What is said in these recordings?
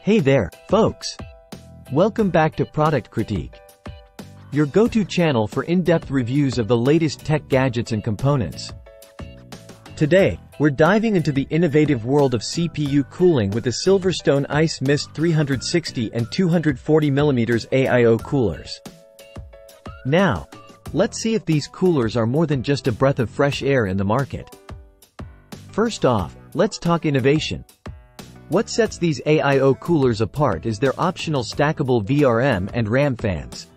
Hey there, folks! Welcome back to Product Critique, your go-to channel for in-depth reviews of the latest tech gadgets and components. Today, we're diving into the innovative world of CPU cooling with the Silverstone IceMyst 360 and 240mm AIO coolers. Now, let's see if these coolers are more than just a breath of fresh air in the market. First off, let's talk innovation. What sets these AIO coolers apart is their optional stackable VRM and RAM fans.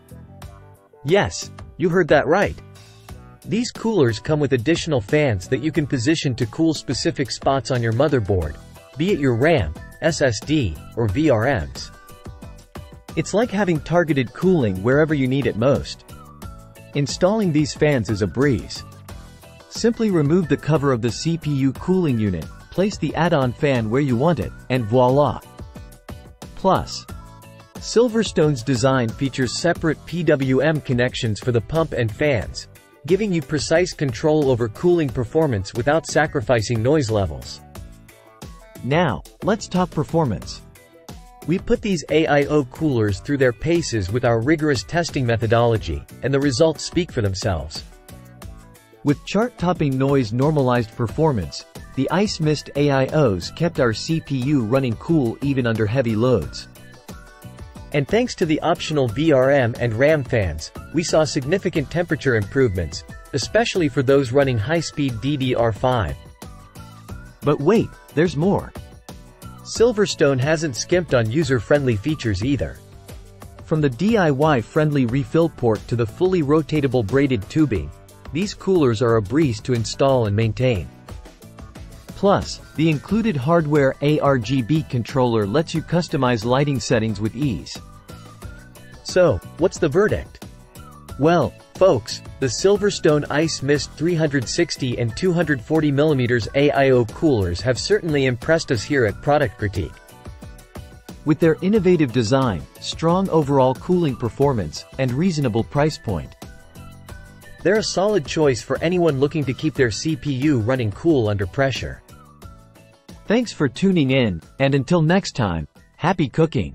Yes, you heard that right. These coolers come with additional fans that you can position to cool specific spots on your motherboard, be it your RAM, SSD, or VRMs. It's like having targeted cooling wherever you need it most. Installing these fans is a breeze. Simply remove the cover of the CPU cooling unit, place the add-on fan where you want it, and voila! Plus, Silverstone's design features separate PWM connections for the pump and fans, giving you precise control over cooling performance without sacrificing noise levels. Now, let's talk performance. We put these AIO coolers through their paces with our rigorous testing methodology, and the results speak for themselves. With chart-topping noise-normalized performance, the IceMyst AIOs kept our CPU running cool even under heavy loads. And thanks to the optional VRM and RAM fans, we saw significant temperature improvements, especially for those running high-speed DDR5. But wait, there's more. Silverstone hasn't skimped on user-friendly features either. From the DIY-friendly refill port to the fully rotatable braided tubing, these coolers are a breeze to install and maintain. Plus, the included hardware RGB controller lets you customize lighting settings with ease. So, what's the verdict? Well, folks, the Silverstone IceMyst 360 and 240mm AIO coolers have certainly impressed us here at Product Critique. With their innovative design, strong overall cooling performance, and reasonable price point, they're a solid choice for anyone looking to keep their CPU running cool under pressure. Thanks for tuning in, and until next time, happy cooking!